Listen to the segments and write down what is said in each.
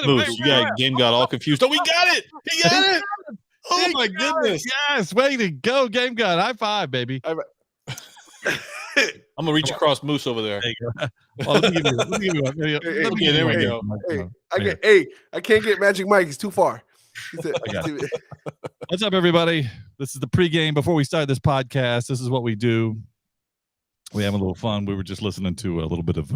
Moose, you got game got all confused. Oh, we got it! He got it! Oh my goodness! Yes, way to go, Game God! High five, baby! I'm gonna reach across Moose over there. There you go. Well, let me give you one. Okay, there we go. I can't get Magic Mike. He's too far. What's up, everybody? This is the pregame before we start this podcast. This is what we do. We have a little fun. We were just listening to a little bit of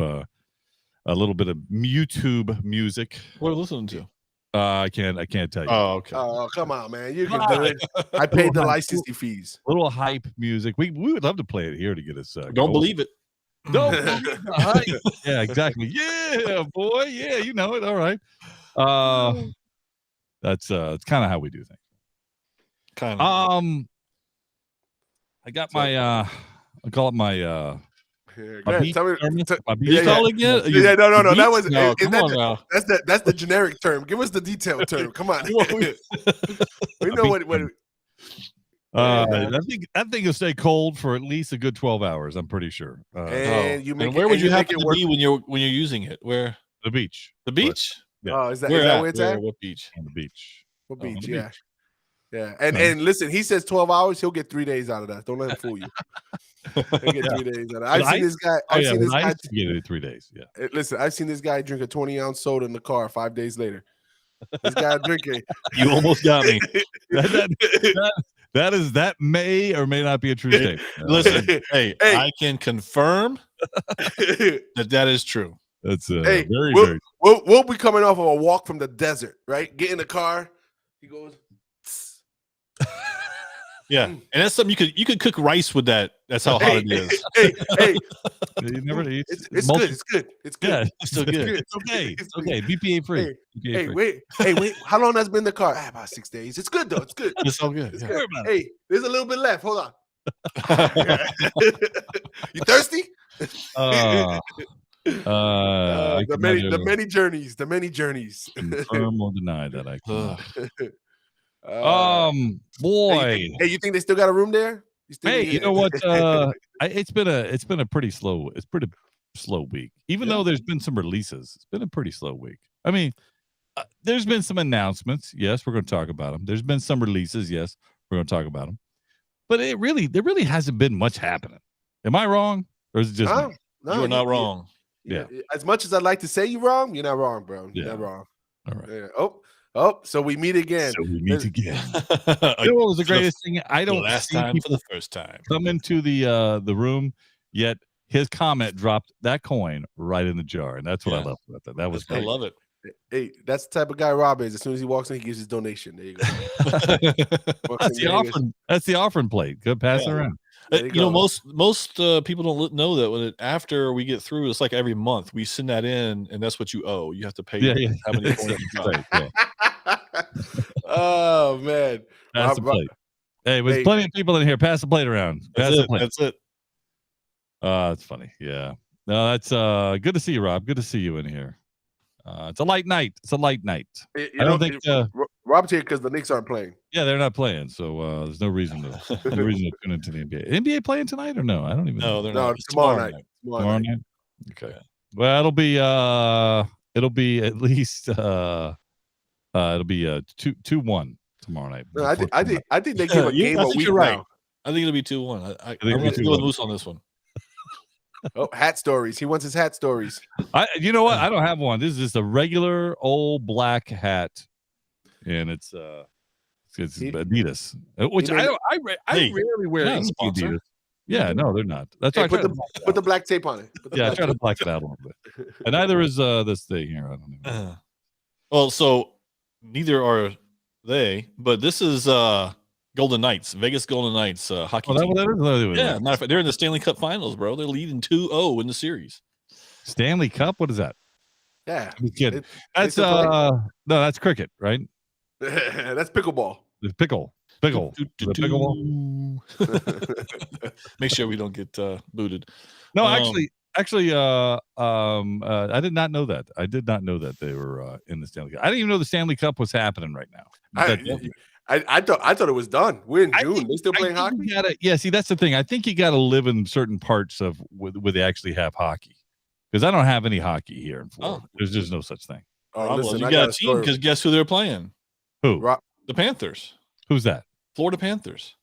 YouTube music. What are we listening to? I can't tell you. Oh, okay. Oh, come on, man. You can do it. I paid the licensing fees. Little hype music. We would love to play it here to get us. Don't believe it. Don't believe the hype. Yeah, exactly. Yeah, boy. Yeah, you know it. All right. That's it's kind of how we do things. Kind of. I got my I call it my You calling it? No. That was That's the generic term. Give us the detailed term. Come on. We know what. I think that thing will stay cold for at least a good 12 hours. I'm pretty sure. And where would you have to be when you're using it? Where? The beach. The beach? Yeah. Oh, is that where it's at? What beach? On the beach. What beach? Yeah. Beach. Yeah. And listen, he says 12 hours. He'll get 3 days out of that. Don't let him fool you. He'll get 3 days out of that. I've seen this guy. I get it 3 days. Yeah. Listen, I've seen this guy drink a 20-ounce soda in the car 5 days later. This guy drinking. You almost got me. That may or may not be a true statement. Listen, hey, I can confirm that is true. That's very. We'll be coming off of a walk from the desert, right? Get in the car. He goes. Yeah, and that's something you could cook rice with that. That's how hot it is. Hey, you never eat. It's good. It's good. It's good. Yeah, it's still good. It's okay. It's okay. BPA free. Wait. How long has been in the car? About 6 days. It's good though. It's good. It's all good. It's good. Hey, there's a little bit left. Hold on. You thirsty? The many journeys. Confirm or deny that I cannot. Boy. Hey, you think they still got a room there? You know what? It's been a pretty slow week. Even though there's been some releases, it's been a pretty slow week. I mean, there's been some announcements. Yes, we're going to talk about them. There's been some releases. Yes, we're going to talk about them. But there really hasn't been much happening. Am I wrong, or is it just me? No, you're not wrong. Yeah. As much as I'd like to say you're wrong, you're not wrong, bro. You're not wrong. All right. Yeah. Oh, so we meet again. You know what was the greatest thing? I don't last time for the first time come into the room, yet his comment dropped that coin right in the jar, and that's what I love about that. That was great. I love it. Hey, that's the type of guy Rob is. As soon as he walks in, he gives his donation. There you go. That's the offering plate. Good, pass it around. Most people don't know that after we get through, it's like every month we send that in, and that's what you owe. You have to pay. How many coins you got. Right, Oh man, pass the plate. Hey, there's plenty of people in here. Pass the plate around. That's it. That's funny. Yeah. No, that's good to see you, Rob. Good to see you in here. It's a light night. I don't think Rob's here because the Knicks aren't playing. Yeah, they're not playing, so there's no reason to tune into the NBA. NBA playing tonight or no? I don't even know. No, they're not. Tomorrow night. Tomorrow night. Okay. Well, it'll be at least it'll be 2-1 tomorrow night. No, I think they give a game a week right. now. I think it'll be 2-1. I'm going to go with Moose on this one. Oh, hat stories. He wants his hat stories. You know what? I don't have one. This is just a regular old black hat, and it's Adidas, which I rarely wear Adidas. Yeah, no, they're not. That's why put the black tape on it. I try to black it out a little bit. And neither is this thing here. I don't know. Well, so neither are they, but this is Golden Knights, Vegas Golden Knights hockey team. Yeah, they're in the Stanley Cup Finals, bro. They're leading 2-0 in the series. Stanley Cup? What is that? Yeah, I'm kidding. That's no, that's cricket, right? That's pickleball. It's pickle. Pickleball. Make sure we don't get booted. No, actually, I did not know that. I did not know that they were in the Stanley Cup. I didn't even know the Stanley Cup was happening right now. I thought it was done. We're in June. They still playing hockey? See, that's the thing. I think you got to live in certain parts of where they actually have hockey. Because I don't have any hockey here in Florida. There's just no such thing. listen, you got a team because guess who they're playing? Who? The Panthers. Who's that? Florida Panthers.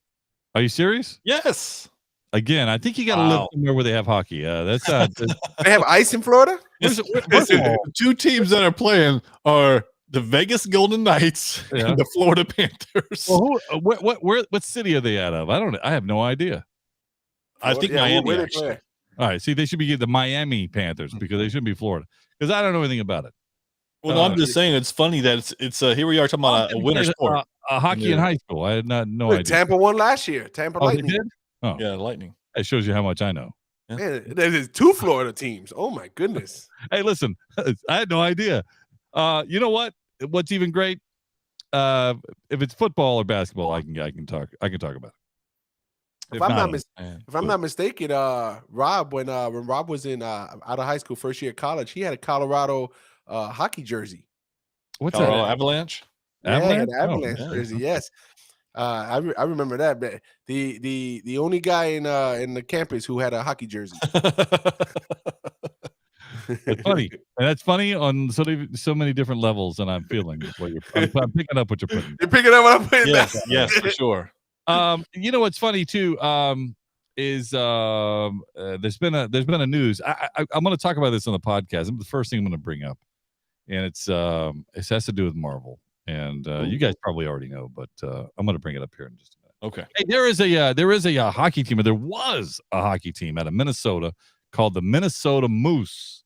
Are you serious? Yes. Again, I think you got to live somewhere where they have hockey. That's they have ice in Florida. The two teams that are playing are the Vegas Golden Knights and the Florida Panthers. Well, what city are they out of? I have no idea. I think Miami. All right, see, they should be the Miami Panthers because they shouldn't be Florida because I don't know anything about it. Well, no, I'm just saying it's funny that it's here we are talking about a winter sport. Hockey in high school. I had no idea. Tampa won last year. Tampa Lightning. They did? Oh, yeah, Lightning. It shows you how much I know. Yeah. Man, there's 2 Florida teams. Oh my goodness. Hey, listen, I had no idea. You know what? What's even great? If it's football or basketball, I can talk about it. If I'm not mistaken, Rob, when Rob was in out of high school, first year of college, he had a Colorado hockey jersey. What's Colorado that? Avalanche? Yeah, an Avalanche jersey. Yes, I remember that. But the only guy in the campus who had a hockey jersey. It's funny, and that's funny on so many different levels. And I'm feeling I'm picking up what you're putting. You're picking up what I'm putting. Yes, for sure. You know what's funny too is there's been a news. I'm going to talk about this on the podcast. It's the first thing I'm going to bring up, and it has to do with Marvel. And you guys probably already know, but I'm going to bring it up here in just a minute. Okay. Hey, there is a hockey team, or there was a hockey team out of Minnesota called the Minnesota Moose,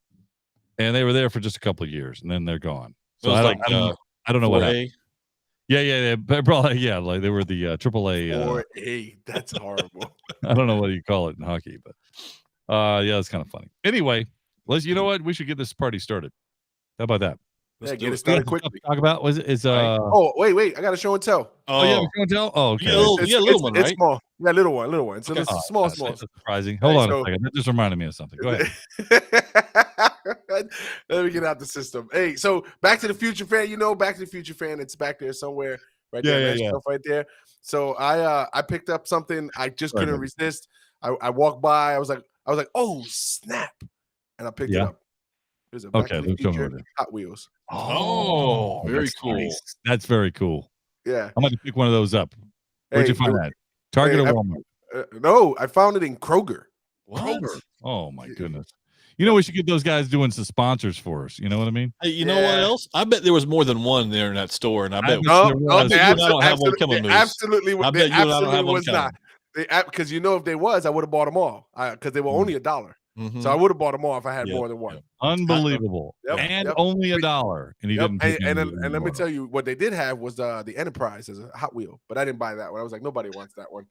and they were there for just a couple of years, and then they're gone. So I don't know what happened. Yeah. Probably, like they were the AAA. 4A. That's horrible. I don't know what you call it in hockey, but it's kind of funny. Anyway, you know what? We should get this party started. How about that? Yeah, get it started quickly. Talk about Oh, wait! I got a show and tell. Oh yeah, show and tell. Oh, okay. Yeah, little one, right? It's small. Yeah, little one. So it's small. That's surprising. Hold on a second. That just reminded me of something. Go ahead. Let me get out the system. Hey, so Back to the Future fan, Back to the Future fan. It's back there somewhere, right there. Yeah. Right there. So I picked up something I just couldn't resist. I walked by. I was like, oh snap, and I picked it up. There's a Back to the Future Hot Wheels. Oh, very cool. Nice. That's very cool. Yeah, I'm going to pick one of those up. Where'd you find that? Target or Walmart? No, I found it in Kroger. What? Kroger. Oh my goodness. We should get those guys doing some sponsors for us. You know what I mean? Hey, you know what else? I bet there was more than one there in that store, and I bet I don't have one coming loose. Absolutely, I bet you don't have one coming. Because if they was, I would have bought them all because they were only $1. Mm-hmm. So I would have bought them all if I had more than one. Unbelievable. Only $1. And he didn't. And let me tell you, what they did have was the Enterprise as a Hot Wheel, but I didn't buy that one. I was like, nobody wants that one.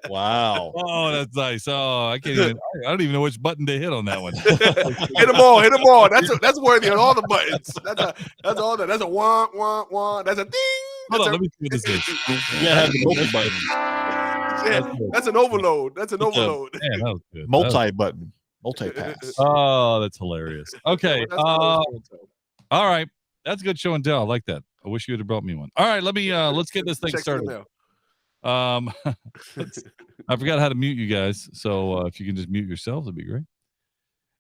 Wow. Oh, that's nice. Oh, I don't even know which button to hit on that one. Hit them all. That's worthy of all the buttons. That's all that. That's a wah. That's a ding. Hold on, let me see what this is. Yeah, have the multi button. Yeah, that's an overload. Man, that was good. Multi-button. Multi-pass. Oh, that's hilarious. Okay. All right. That's a good show and tell. I like that. I wish you would have brought me one. All right, let's get this thing started. I forgot how to mute you guys. So if you can just mute yourselves, that'd be great.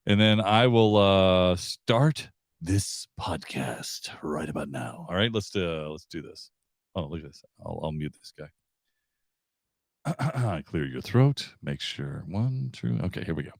And then I will start this podcast right about now. All right, let's do this. Oh, look at this. I'll mute this guy. Clear your throat. Make sure 1, 2. Okay, here we go.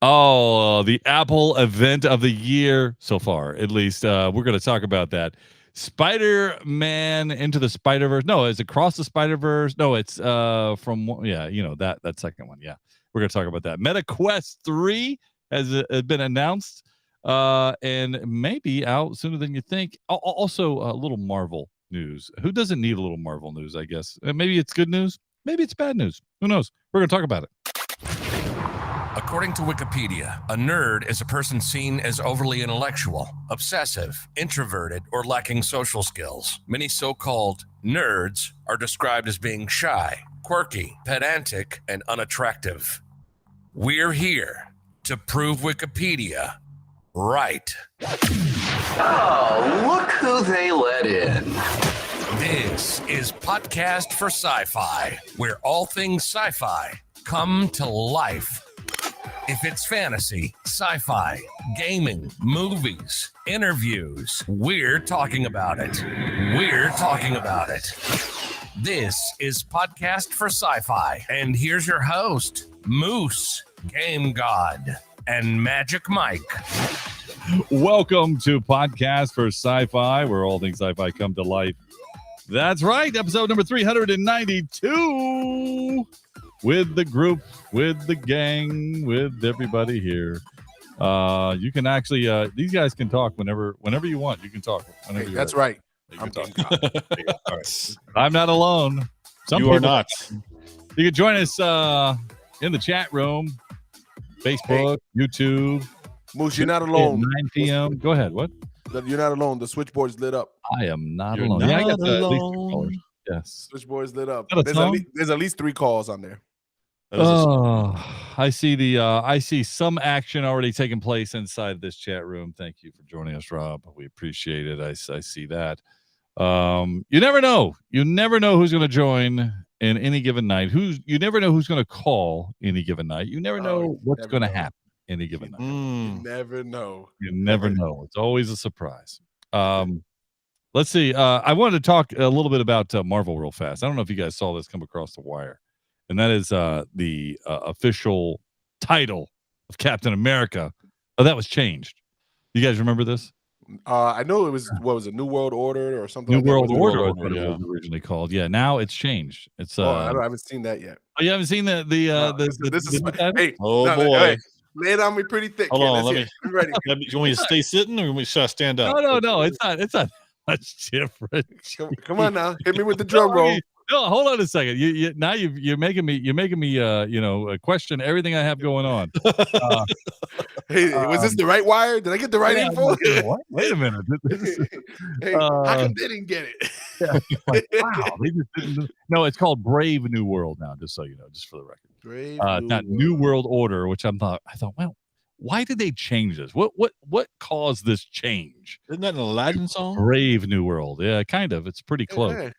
Oh, the Apple event of the year so far, at least. We're going to talk about that. Spider-Man Into the Spider-Verse. No, it's Across the Spider-Verse. No, it's from that second one. Yeah, we're going to talk about that. Meta Quest 3 has been announced and maybe out sooner than you think. Also, a little Marvel news. Who doesn't need a little Marvel news, I guess? Maybe it's good news. Maybe it's bad news. Who knows? We're going to talk about it. According to Wikipedia, a nerd is a person seen as overly intellectual, obsessive, introverted, or lacking social skills. Many so-called nerds are described as being shy, quirky, pedantic, and unattractive. We're here to prove Wikipedia right. Oh, look who they let in. This is Podcast for Sci-Fi, where all things sci-fi come to life. If it's fantasy, sci-fi, gaming, movies, interviews, we're talking about it. We're talking about it. This is Podcast for Sci-Fi. And here's your host, Moose, Game God, and Magic Mike. Welcome to Podcast for Sci-Fi, where all things sci-fi come to life. That's right, episode number 392. With the group, with the gang, with everybody here. You can actually, these guys can talk whenever you want. You can talk whenever that's right. I'm I'm not alone. You are not. You can join us in the chat room, Facebook, YouTube. Moose, you're not alone. 9 p.m. Go ahead. What? You're not alone. The switchboard's lit up. I am not You're alone. not I got alone. at least 2 callers. Yes. Switchboard's lit up. Is that a song? There's at least 3 calls on there. Oh, I see some action already taking place inside this chat room. Thank you for joining us, Rob. We appreciate it. I see that. You never know. You never know who's going to join in any given night. You never know who's going to call any given night. You never know what's going to happen any given night. You never know. You never know. It's always a surprise. Let's see. I wanted to talk a little bit about Marvel real fast. I don't know if you guys saw this come across the wire. And that is the official title of Captain America. Oh, that was changed. You guys remember this? I know it was a New World Order or something. New like World that. Order was what it was originally called. Yeah, now it's changed. It's I haven't seen that yet. Oh, you haven't seen the hey, boy. Hey, lay it on me pretty thick. Hold on, let me. Ready? You want me to stay sitting or should I stand up? No. It's not much different. Come on now, hit me with the drum roll. No, hold on a second. You're making me question everything I have going on. Hey, was this the right wire? Did I get the right info? Wait a minute. Hey, how come they didn't get it? Wow, they just didn't. No, it's called Brave New World now. Just so you know, just for the record. Brave New World Order, which I thought, well, why did they change this? What caused this change? Isn't that an Aladdin song? Brave New World. Yeah, kind of. It's pretty close. Go ahead.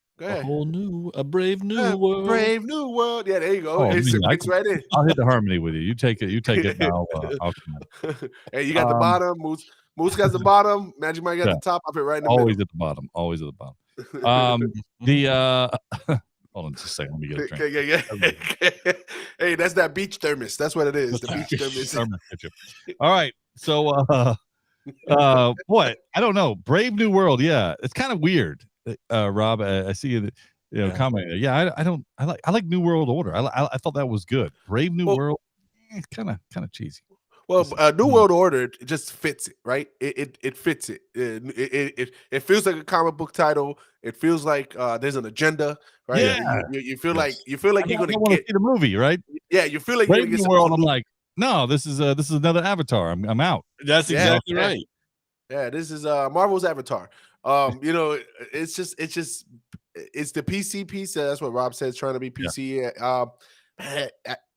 A brave new world. Brave new world. Yeah, there you go. Oh, It's right in. I'll hit the harmony with you. You take it now. I'll come in. Hey, you got the bottom. Moose got the bottom. Magic Mike got the top. I'll put it right in the always middle. at the bottom. Always at the bottom. Hold on just a second. Let me get a drink. Yeah. Hey, that's that beach thermos. That's what it is. The beach thermos. All right. So boy, I don't know. Brave New World. Yeah, it's kind of weird. Rob, I see you comment. Yeah, I like New World Order. I thought that was good. Brave New World, kind of cheesy. Well, New World Order just fits it, right? It fits it. It feels like a comic book title. It feels like there's an agenda, right? Yeah. You feel like you're gonna see the movie, right? Yeah, you feel like Brave New World. I'm like, no, this is another Avatar. I'm out. That's exactly right. Yeah, this is Marvel's Avatar. It's the PC piece. That's what Rob says, trying to be PC. Yeah.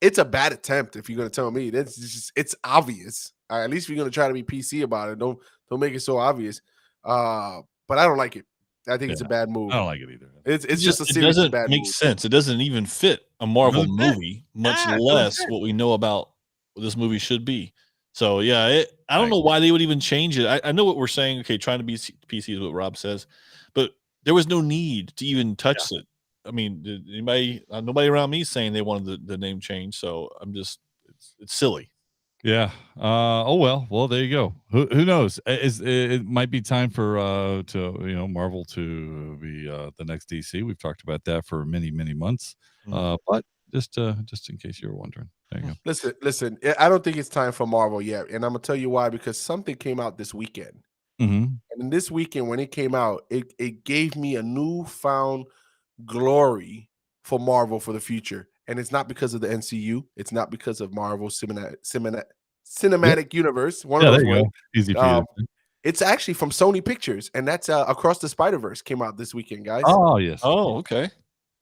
It's a bad attempt. If you're gonna tell me it's obvious. At least if you're gonna try to be PC about it, don't make it so obvious. But I don't like it. I think it's a bad move. I don't like it either. It's just a series of bad moves. It doesn't make sense. It doesn't even fit a Marvel movie, much less what we know about what this movie should be. So yeah, I don't know why they would even change it. I know what we're saying. Okay, trying to be PC is what Rob says, but there was no need to even touch it. I mean, did nobody around me saying they wanted the name change. So I'm just, it's silly. Yeah. Well, there you go. Who knows? It might be time for Marvel to be the next DC. We've talked about that for many months. But just in case you were wondering. There you go. Listen. I don't think it's time for Marvel yet, and I'm gonna tell you why. Because something came out this weekend, and in this weekend when it came out, it gave me a newfound glory for Marvel for the future. And it's not because of the MCU. It's not because of Marvel cinematic universe. One of those ones. Easy for you. It's actually from Sony Pictures, and that's Across the Spider-Verse came out this weekend, guys. Oh yes. Oh, okay.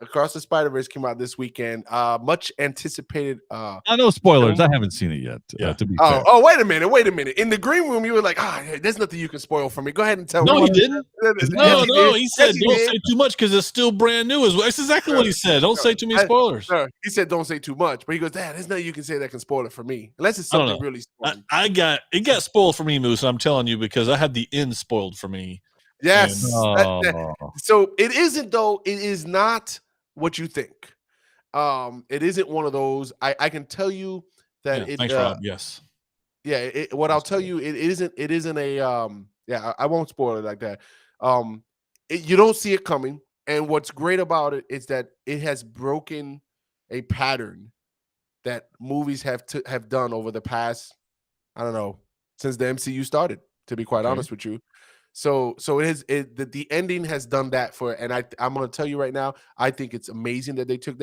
Across the Spider-Verse came out this weekend. Much anticipated. I know spoilers. I haven't seen it yet. To be fair. Wait a minute. In the green room, you were like, there's nothing you can spoil for me. Go ahead and tell me. No, he didn't. No, he said don't say too much because it's still brand new. That's exactly what he said. Don't say too many spoilers. He said don't say too much, but he goes, Dad, there's nothing you can say that can spoil it for me, unless it's something really spoiled. It got spoiled for me, Moose. And I'm telling you because I had the end spoiled for me. Yes. So it isn't though. It is not what you think. It isn't one of those. I can tell you that. Thanks, Rob. Yes. Yeah. I'll tell you, it isn't. It isn't a. I won't spoil it like that. You don't see it coming, and what's great about it is that it has broken a pattern that movies have done over the past. I don't know, since the MCU started. To be quite honest with you. So the ending has done that and I'm going to tell you right now, I think it's amazing that they did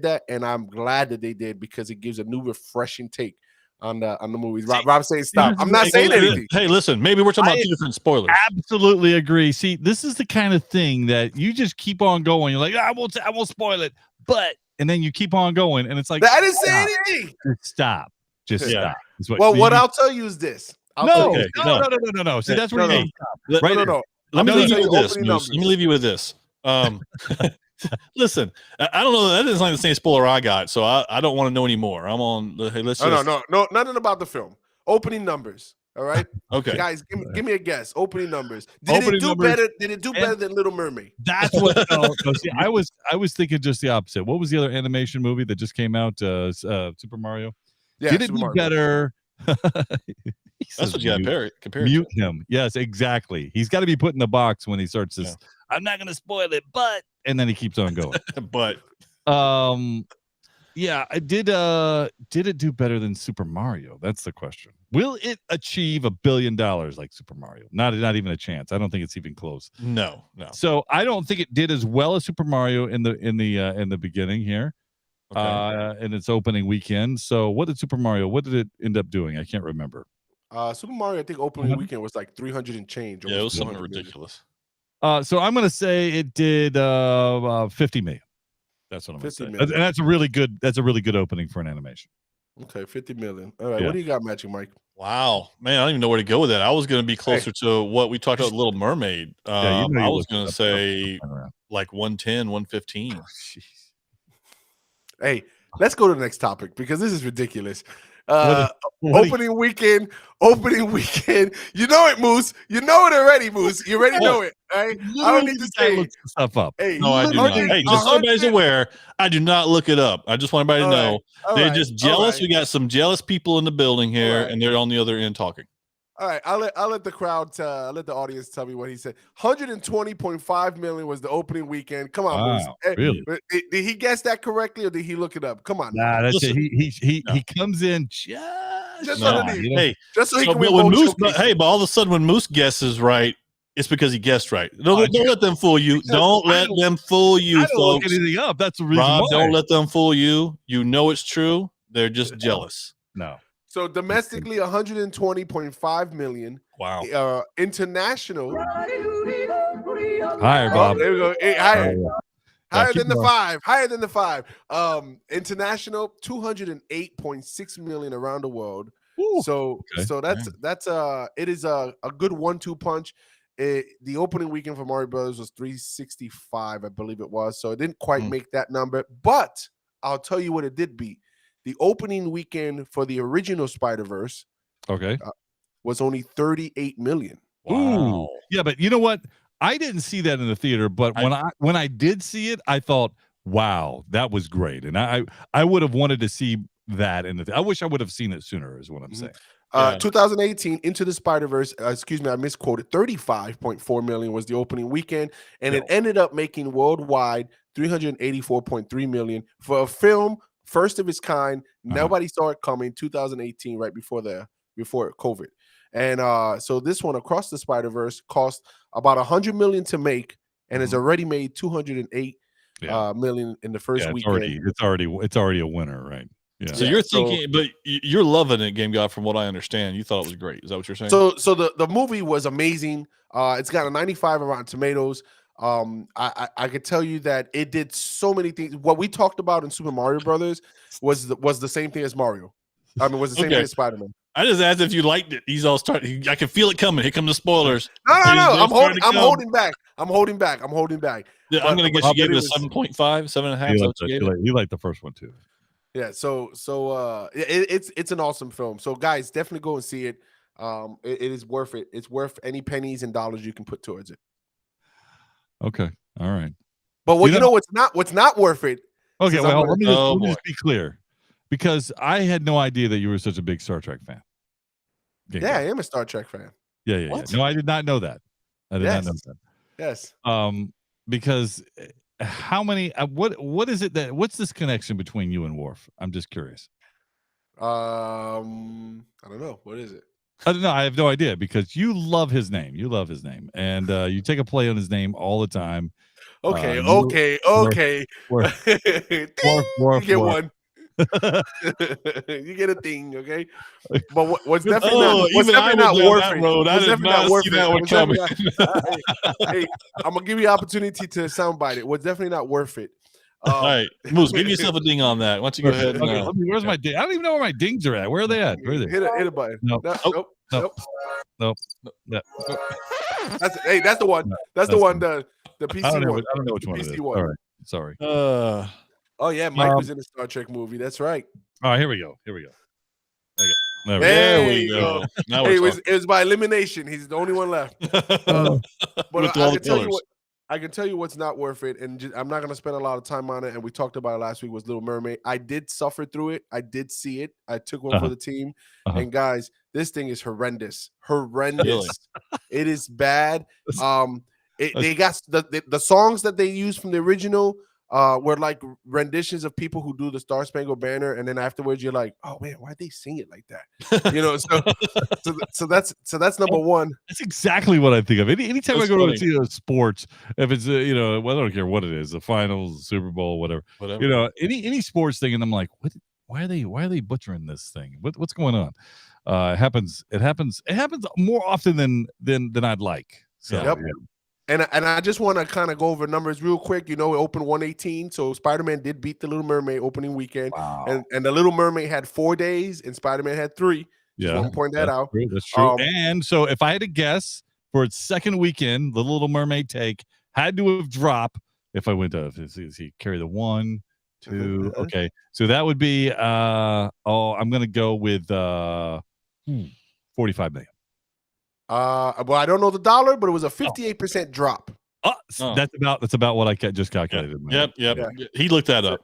that, and I'm glad that they did because it gives a new refreshing take on the movies. Rob saying stop. I'm not saying anything. Hey, listen, maybe we're talking about two different spoilers. Absolutely agree. See, this is the kind of thing that you just keep on going. You're like, I won't spoil it, and then you keep on going, and it's like I didn't say anything. Stop. Stop. What I'll tell you is this. No. See, that's where you no. Let me leave you with this. Let me leave you with this. Listen, I don't know. That isn't like the same spoiler I got, so I don't want to know anymore. I'm on. Hey, let's just... No, nothing about the film. Opening numbers. All right. Okay, guys, give me a guess. Opening numbers. Did it do better? Did it do better than Little Mermaid? That's what. See, I was thinking just the opposite. What was the other animation movie that just came out? Super Mario. Yeah, did it do better? That's what you got to compare. Mute him. Yes, exactly. He's got to be put in the box when he starts this. Yeah. I'm not going to spoil it, and then he keeps on going. Yeah, I did. Did it do better than Super Mario? That's the question. Will it achieve $1 billion like Super Mario? Not even a chance. I don't think it's even close. No. So I don't think it did as well as Super Mario in the beginning here. In its opening weekend. So what did it end up doing? I can't remember. Super Mario, I think opening weekend was like 300 and change. Yeah, it was something ridiculous. So I'm going to say it did 50 million. That's what I'm going to say. And that's a really good opening for an animation. Okay, 50 million. All right, what do you got, Magic Mike? Wow, man, I don't even know where to go with that. I was going to be closer to what we talked about, Little Mermaid. I was going to say like 110, 115. Hey, let's go to the next topic because this is ridiculous. Opening weekend. You know it, Moose. You know it already, Moose. You already know it. Right? I don't need to say look stuff up. Hey, no, I do not. Hey, just so everybody's aware, I do not look it up. I just want everybody to know they're just jealous. We got some jealous people in the building here, and they're on the other end talking. All right, I'll let the crowd, let the audience tell me what he said. 120.5 million was the opening weekend. Come on, Moose. Really? Did he guess that correctly, or did he look it up? Come on. Nah, that's it. He comes in just underneath. Hey, just so he can win. But all of a sudden, when Moose guesses right, it's because he guessed right. Don't let them fool you. Don't let them fool you, folks. Don't look anything up. That's the reason. Rob, don't let them fool you. You know it's true. They're just jealous. No. So domestically, 120.5 million. Wow. International. Higher, Bob. There we go. Higher. Higher than the five. International, 208.6 million around the world. Ooh, so that's it is a good 1-2 punch. The opening weekend for Mario Brothers was 365, I believe it was. So it didn't quite make that number, but I'll tell you what it did beat. The opening weekend for the original Spider-Verse, was only 38 million. Wow. Ooh. Yeah, but you know what? I didn't see that in the theater, but when I did see it, I thought, wow, that was great. And I would have wanted to see that I wish I would have seen it sooner, is what I'm saying. 2018 Into the Spider-Verse, I misquoted, 35.4 million was the opening weekend, and it ended up making worldwide 384.3 million for a film first of its kind. Nobody saw it coming. 2018, right before COVID, and so this one, Across the Spider-Verse, cost about 100 million to make, and has already made 208 million in the first weekend. It's already a winner, right? Yeah. So you're thinking, but you're loving it, Game God. From what I understand, you thought it was great. Is that what you're saying? So the movie was amazing. It's got a 95 on Rotten Tomatoes. I could tell you that it did so many things. What we talked about in Super Mario Brothers was the same thing as Mario. I mean, was the same thing as Spider-Man. I just asked if you liked it. He's all starting. I can feel it coming. Here come the spoilers. No. I'm holding back. Yeah, I'm gonna guess you gave it a 7.5, 7.5. You like the first one too. Yeah. So it's an awesome film. So guys, definitely go and see it. It is worth it. It's worth any pennies and dollars you can put towards it. Okay. All right. But what's not worth it. Okay. Well, let me just be clear, because I had no idea that you were such a big Star Trek fan. I am a Star Trek fan. Yeah. No, I did not know that. I did not know that. Yes. Because how many? What is it that? What's this connection between you and Worf? I'm just curious. I don't know. What is it? I don't know. I have no idea, because you love his name. And you take a play on his name all the time. Okay. Worf. You get one. You get a thing, okay? But what's definitely not worth it. I did not see that one coming. Hey, I'm gonna give you an opportunity to soundbite it. What's definitely not worth it. All right, Moose, give yourself a ding on that. Why don't you go ahead? And, where's my ding? I don't even know where my dings are at. Where are they at? Where are they? Hit a button. Nope. That's the one. That's the one. The PC one. I don't know which one it is. All right. Sorry. Oh yeah, Mike was in a Star Trek movie. That's right. All right, here we go. Okay. There we go. Now it was by elimination. He's the only one left. But I can tell you what's not worth it, and I'm not going to spend a lot of time on it. And we talked about it last week. Was Little Mermaid? I did suffer through it. I did see it. I took one for the team. And guys, this thing is horrendous. Really? It is bad. They got the songs that they used from the original were like renditions of people who do the Star Spangled Banner, and then afterwards you're like, oh man, why'd they sing it like that? You know, so that's number one. That's exactly what I think of. Anytime I go to see sports, if it's I don't care what it is, the finals, the Super Bowl, whatever. You know, any sports thing, and I'm like, what? Why are they butchering this thing? What's going on? It happens more often than I'd like. So, yep. Yeah. And I just want to kind of go over numbers real quick. You know, it opened 118. So Spider-Man did beat The Little Mermaid opening weekend. Wow. And The Little Mermaid had 4 days and Spider-Man had 3. Yeah. Just want to point that out. True. That's true. And so if I had to guess, for its second weekend, The Little Mermaid take had to have dropped if I went to carry the 1, 2. Okay. So that would be I'm going to go with 45 million. Well, I don't know the dollar, but it was a 58% drop. That's about what I just calculated. Yep. He looked that up.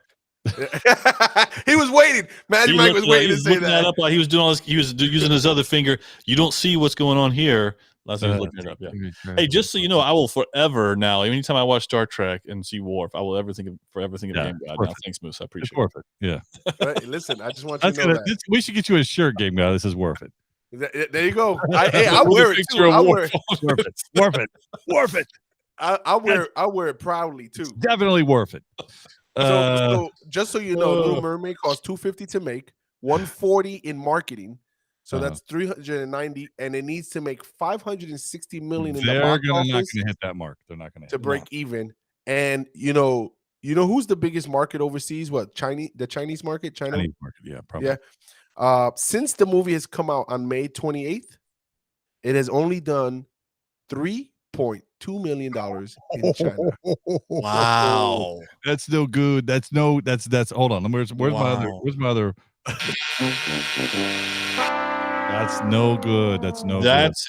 He was waiting. Magic Mike was waiting to say that. Up while he was doing all this. He was using his other finger. You don't see what's going on here. Last time he was looking it up. Yeah. Hey, just so you know, I will forever now. Anytime I watch Star Trek and see Worf, I will forever think of Game God. Now, thanks, Moose. I appreciate it. Yeah. Right, listen, I just want you to know that. We should get you a shirt, Game God. This is worth it. There you go. I wear it too. I wear it. Worth it. I wear it proudly too. It's definitely worth it. So just so you know, Little Mermaid costs $250 to make, $140 in marketing. So that's $390, and it needs to make $560 million in the box office. They're not going to hit that mark. They're not going to break even. And you know who's the biggest market overseas? What, the Chinese market? Chinese market, yeah, probably. Yeah. Since the movie has come out on May 28th, it has only done $3.2 million in China. Wow, that's no good. That's hold on. Where's my other? That's no good. That's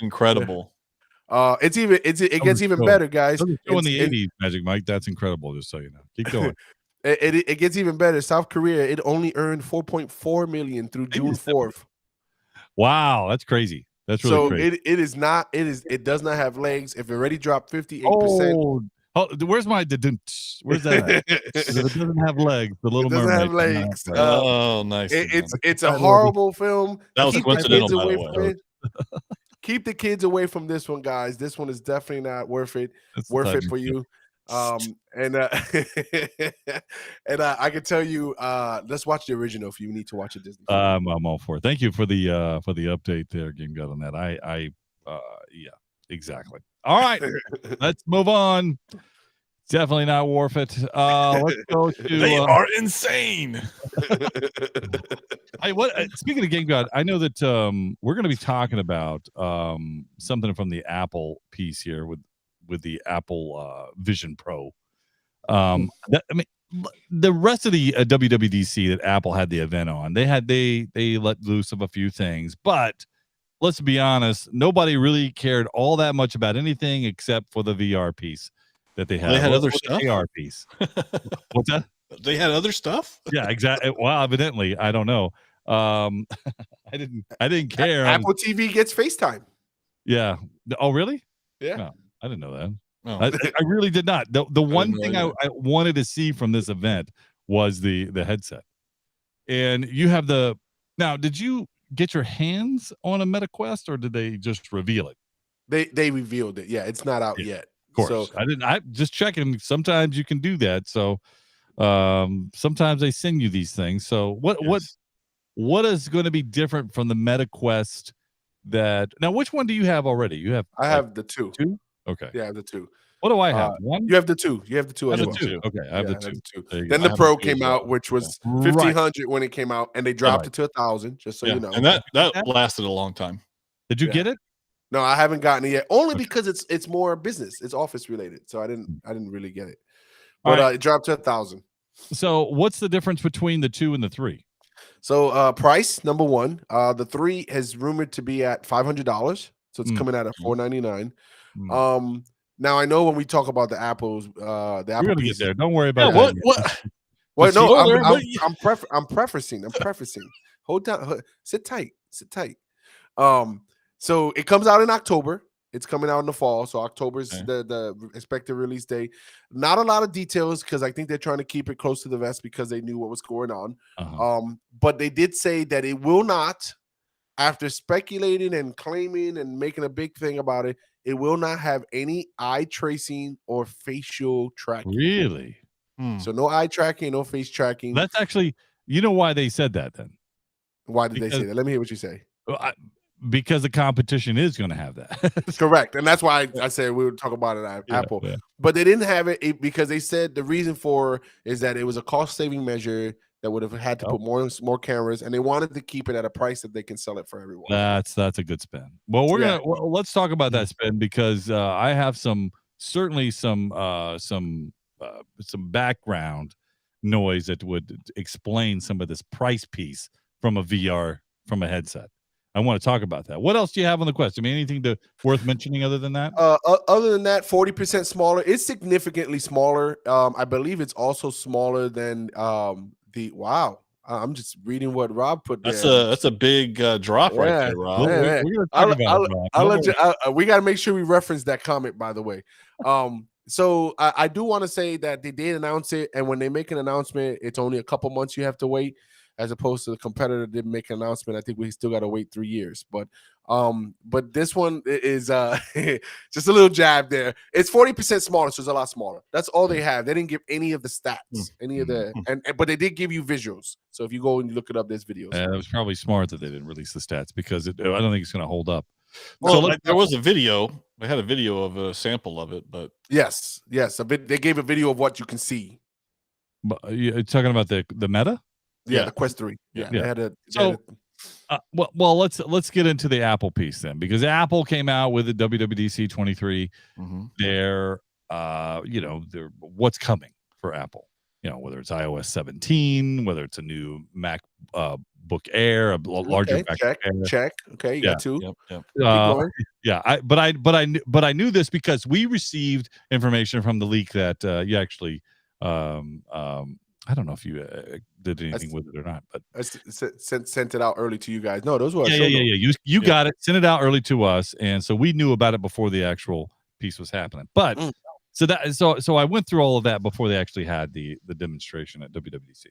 incredible. It gets even better, guys. In the 80s, Magic Mike. That's incredible. Just so you know, keep going. It gets even better. South Korea, it only earned $4.4 million through June 4th. Wow, that's crazy. That's really crazy. It does not have legs. If it already dropped 58%. Oh, where's my where's that? It doesn't have legs. The Little Mermaid doesn't have legs. Nice. It's a horrible film. That was coincidental, by the way. Keep the kids away from this one, guys. This one is definitely not worth it. Worth it for you. And I can tell you, let's watch the original if you need to watch a Disney film. I'm all for it. Thank you for the update there, Game God, on that. Yeah, exactly. All right, let's move on Definitely not Warfit. Let's go to. They are insane. Speaking of Game God, I know that we're going to be talking about something from the Apple piece here with the Apple Vision Pro. The rest of the WWDC that Apple had the event on, they let loose of a few things, but let's be honest, nobody really cared all that much about anything except for the VR piece that they had. They had other stuff. The AR piece. What's that? They had other stuff. Yeah, exactly. Well, evidently, I don't know. I didn't care. Apple TV gets FaceTime. Yeah. Oh, really? Yeah. No, I didn't know that. Oh. I really did not. The one thing I wanted to see from this event was the headset. And you have now, did you get your hands on a MetaQuest or did they just reveal it? They revealed it. Yeah, it's not out yet. Of course. So I just checking. Sometimes you can do that. So sometimes they send you these things. So what is going to be different from the MetaQuest now which one do you have already? I have the two. Okay. Yeah, the two. What do I have? One? You have the two. You have the two as well. Okay, I have the two. Then the Pro came out, which was 1,500 when it came out, and they dropped it to 1,000. Just so you know, and that lasted a long time. Did you get it? No, I haven't gotten it yet. Only because it's more business. It's office related, so I didn't really get it. But it dropped to 1,000. So, what's the difference between the 2 and the 3? So, price number one. The 3 is rumored to be at $500, so it's coming out at $499. Now I know when we talk about the Apples, the Apple. We're gonna get there. Don't worry about that. What? Well, no, I'm prefacing. Hold down. Sit tight. So it comes out in October. It's coming out in the fall. So October's the expected release date. Not a lot of details because I think they're trying to keep it close to the vest because they knew what was going on. But they did say that it will not, after speculating and claiming and making a big thing about it, it will not have any eye tracing or facial tracking. Really? So no eye tracking, no face tracking. That's actually, you know why they said that then? Why did they say that? Let me hear what you say. Because the competition is going to have that. Correct. And that's why I said we would talk about it at Apple. Yeah. But they didn't have it because they said the reason for is that it was a cost-saving measure that would have had to put more cameras, and they wanted to keep it at a price that they can sell it for everyone. That's a good spin. Well, let's talk about that spin because I have some background noise that would explain some of this price piece from a headset. I want to talk about that. What else do you have on the Quest? I mean, anything worth mentioning other than that? Other than that, 40% smaller. It's significantly smaller. I believe it's also smaller than wow. I'm just reading what Rob put there. That's a big drop right there, Rob. We're gonna talk about it, I'll let you. We got to make sure we reference that comment, by the way. So I do want to say that they did announce it, and when they make an announcement, it's only a couple months you have to wait, as opposed to the competitor didn't make an announcement. I think we still got to wait 3 years. But this one is just a little jab there. It's 40% smaller, so it's a lot smaller. That's all they have. They didn't give any of the stats, but they did give you visuals. So if you go and you look it up, there's videos. It was probably smart that they didn't release the stats because I don't think it's going to hold up. Well, so there was a video. They had a video of a sample of it, but yes, they gave a video of what you can see. But you're talking about the Meta? Yeah, the Quest 3. Yeah. Well, let's get into the Apple piece then, because Apple came out with the WWDC 23. They're what's coming for Apple. Whether it's iOS 17, whether it's a new MacBook Air, a larger MacBook Air. Check. Okay, you got two. Yep. But I knew this because we received information from the leak that you actually I don't know if you did anything with it or not, but I sent it out early to you guys. No, those were you got it, sent it out early to us, and so we knew about it before the actual piece was happening. But so I went through all of that before they actually had the demonstration at WWDC.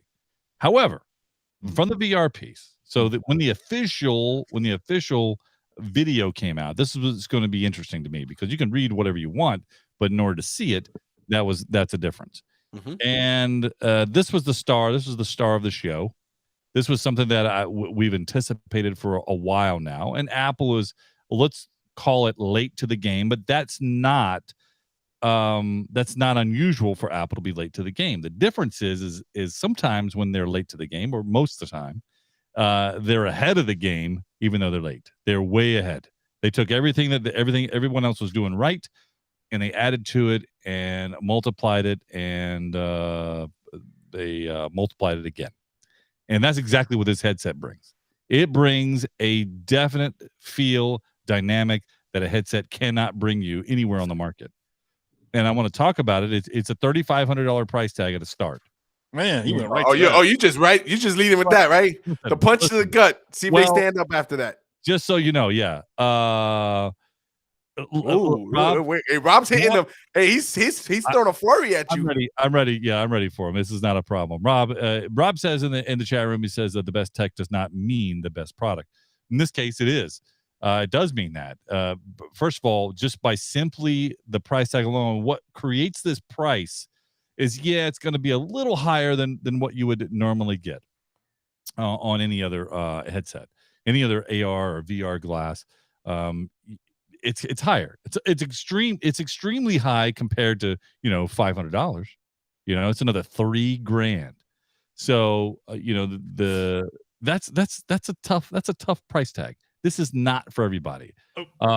However, from the VR piece, so that when the official video came out, this was going to be interesting to me because you can read whatever you want, but in order to see it, that's a difference. And this was the star. This was the star of the show. This was something that we've anticipated for a while now. And Apple is, let's call it late to the game, but that's not that's not unusual for Apple to be late to the game. The difference is sometimes when they're late to the game, or most of the time, they're ahead of the game, even though they're late. They're way ahead. They took everything everyone else was doing right, and they added to it and multiplied it, and they multiplied it again. And that's exactly what this headset brings. It brings a definite feel, dynamic that a headset cannot bring you anywhere on the market. And I want to talk about it. It's a $3,500 price tag at the start. Man, you went right. You just leading with that, right? The punch to the gut. See if they stand up after that. Just so you know, yeah. Rob's hitting him. Hey, he's throwing a flurry at you. I'm ready. Yeah, I'm ready for him. This is not a problem. Rob says in the chat room, he says that the best tech does not mean the best product. In this case, it is. It does mean that. First of all, just by simply the price tag alone, what creates this price is, it's going to be a little higher than what you would normally get on any other headset, any other AR or VR glass. It's higher. It's extremely high compared to $500. It's another $3,000. So that's a tough price tag. This is not for everybody.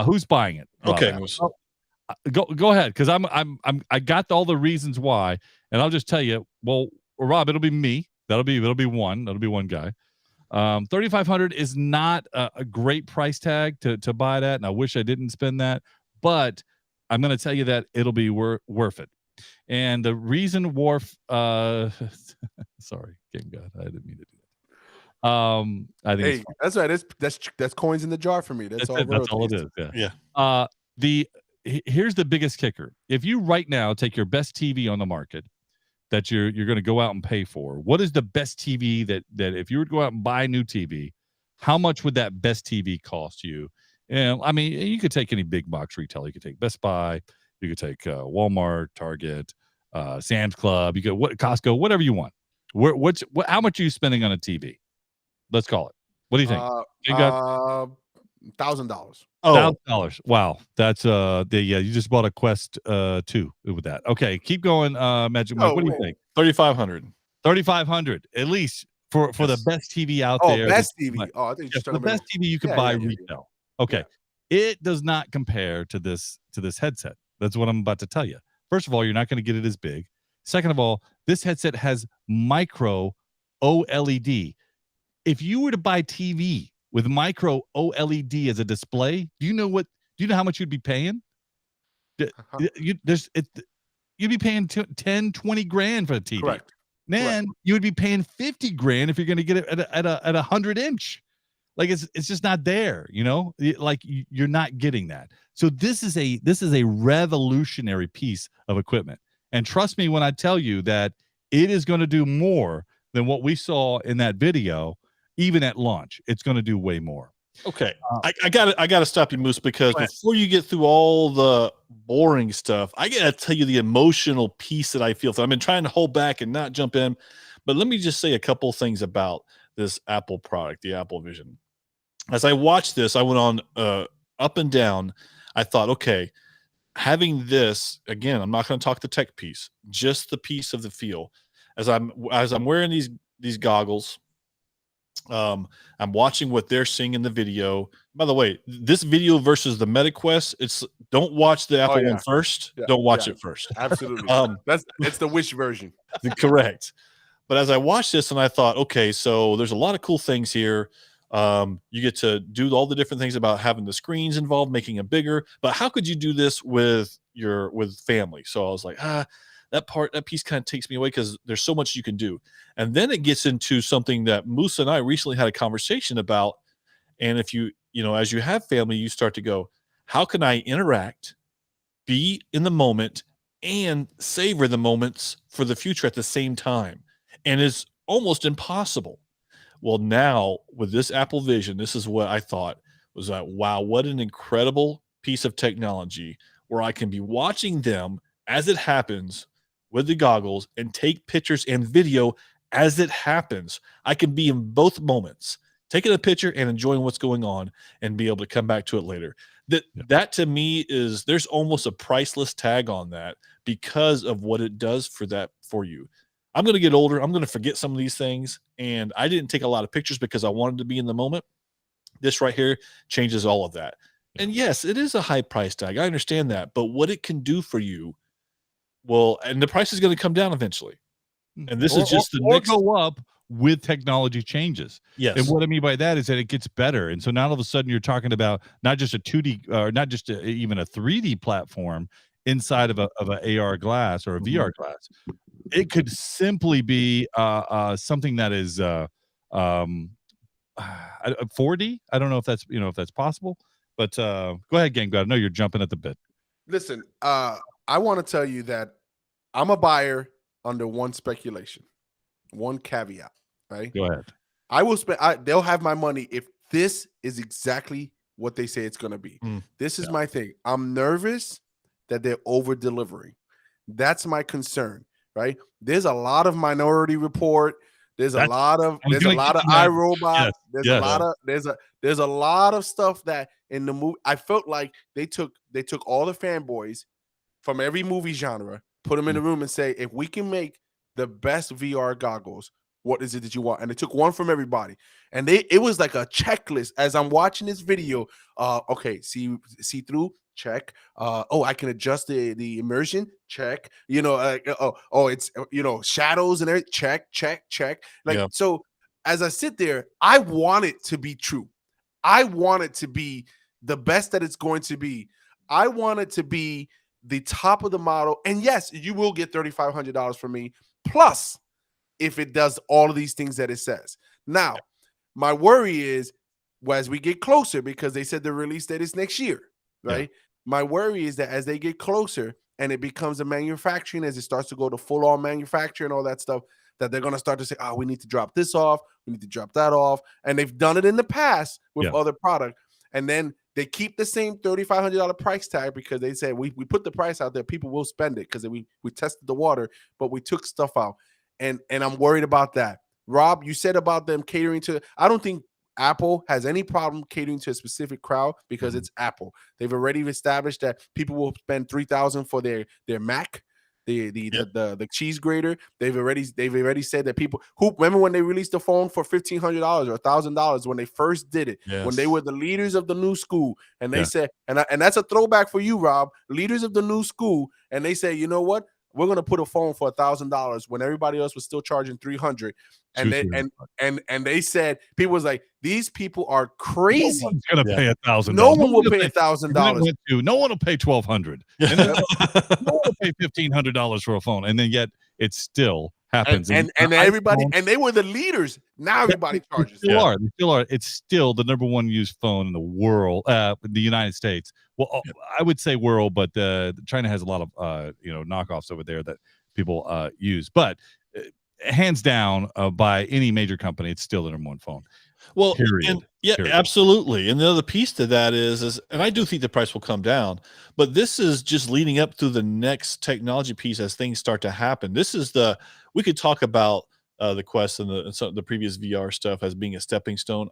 Who's buying it? Okay. Go ahead, because I got all the reasons why, and I'll just tell you. Well, Rob, it'll be me. It'll be one guy. 3,500 is not a great price tag to buy that, and I wish I didn't spend that, but I'm going to tell you that it'll be worth it. And the reason sorry, King God, I didn't mean to do that. I think that's right. That's coins in the jar for me. That's all it is. Yeah. Here's the biggest kicker. If you right now take your best TV on the market that you're going to go out and pay for, what is the best TV that if you were to go out and buy a new TV, how much would that best TV cost you? And I mean, you could take any big box retailer. You could take Best Buy. You could take Walmart, Target, Sam's Club. You could Costco, whatever you want. How much are you spending on a TV? Let's call it. What do you think? $1,000. $1,000. Wow, that's you just bought a Quest 2 with that. Okay, keep going, Magic Mike. What do you think? 3,500. 3,500 at least for the best TV out there. Best TV. I think the best TV you could buy retail. Okay, it does not compare to this headset. That's what I'm about to tell you. First of all, you're not going to get it as big. Second of all, this headset has micro OLED. If you were to buy TV with micro OLED as a display, do you know how much you'd be paying? You'd be paying 10, 20 grand for a TV. Correct. Then you would be paying 50 grand if you're going to get it at a 100-inch. Like it's just not there, like you're not getting that. So this is a revolutionary piece of equipment. And trust me when I tell you that it is going to do more than what we saw in that video. Even at launch, it's going to do way more. Okay, I gotta stop you, Moose, because before you get through all the boring stuff, I gotta tell you the emotional piece that I feel. So I've been trying to hold back and not jump in, but let me just say a couple things about this Apple product, the Apple Vision. As I watched this, I went on up and down. I thought, okay, having this again, I'm not going to talk the tech piece, just the piece of the feel. As I'm wearing these goggles. I'm watching what they're seeing in the video. By the way, this video versus the MetaQuest, don't watch the Apple one first. Don't watch it first. Absolutely. It's the Wish version. Correct. But as I watched this and I thought, okay, so there's a lot of cool things here. You get to do all the different things about having the screens involved, making it bigger. But how could you do this with family? So I was like, that piece kind of takes me away because there's so much you can do. And then it gets into something that Moose and I recently had a conversation about. And if as you have family, you start to go, how can I interact, be in the moment, and savor the moments for the future at the same time? And it's almost impossible. Well, now with this Apple Vision, this is what I thought was that, wow, what an incredible piece of technology where I can be watching them as it happens with the goggles and take pictures and video as it happens. I can be in both moments, taking a picture and enjoying what's going on and be able to come back to it later. That to me is, there's almost a priceless tag on that because of what it does for you. I'm going to get older. I'm going to forget some of these things. And I didn't take a lot of pictures because I wanted to be in the moment. This right here changes all of that. Yeah. And yes, it is a high price tag. I understand that. But what it can do for you, well, and the price is going to come down eventually. And this is just the next go up with technology changes. Yes. And what I mean by that is that it gets better. And so now all of a sudden you're talking about not just a 2D or not just even a 3D platform inside of a AR glass or a VR glass. It could simply be something that is 4D. I don't know if that's possible, but go ahead, Gang. I know you're jumping at the bit. Listen, I want to tell you that I'm a buyer under one speculation, one caveat, right? Go ahead. I will spend. They'll have my money if this is exactly what they say it's going to be. This is my thing. I'm nervous that they're over delivering. That's my concern, right? There's a lot of Minority Report. There's a lot of iRobot. Yes. There's a lot of stuff that in the movie I felt like they took all the fanboys from every movie genre, put them in the room and say, if we can make the best VR goggles, what is it that you want? And they took one from everybody. And it was like a checklist as I'm watching this video. Okay, see through, check. I can adjust the immersion, check. It's shadows and everything, check. So as I sit there, I want it to be true. I want it to be the best that it's going to be. I want it to be the top of the model. And yes, you will get $3,500 from me. Plus, if it does all of these things that it says. Now, my worry is as we get closer, because they said the release date is next year, right? Yeah. My worry is that as they get closer and it becomes a manufacturing, as it starts to go to full-on manufacturing and all that stuff, that they're going to start to say, we need to drop this off. We need to drop that off. And they've done it in the past with other product. And then they keep the same $3,500 price tag because they say, we put the price out there. People will spend it because we tested the water, but we took stuff out. And I'm worried about that. Rob, you said about them catering to, I don't think Apple has any problem catering to a specific crowd because it's Apple. They've already established that people will spend $3,000 for their Mac, the cheese grater. They've already said that people who remember when they released the phone for $1,500 or $1,000 when they first did it, when they were the leaders of the new school, and they said, and that's a throwback for you, Rob, leaders of the new school, and they say, you know what? We're going to put a phone for $1,000 when everybody else was still charging $300. And they said, people was like, these people are crazy. No one's going to pay $1,000. No one will pay $1,000. No one will pay $1,200. And no one will pay $1,500 for a phone. And then yet it still happens. And everybody, and they were the leaders. Now everybody charges. They still are. It's still the number one used phone in the world, the United States. Well, I would say world, but China has a lot of knockoffs over there that people use. But hands down, by any major company, it's still the number one phone. Well, period. Absolutely. And the other piece to that is, and I do think the price will come down, but this is just leading up to the next technology piece as things start to happen. This is we could talk about the Quest and the previous VR stuff as being a stepping stone.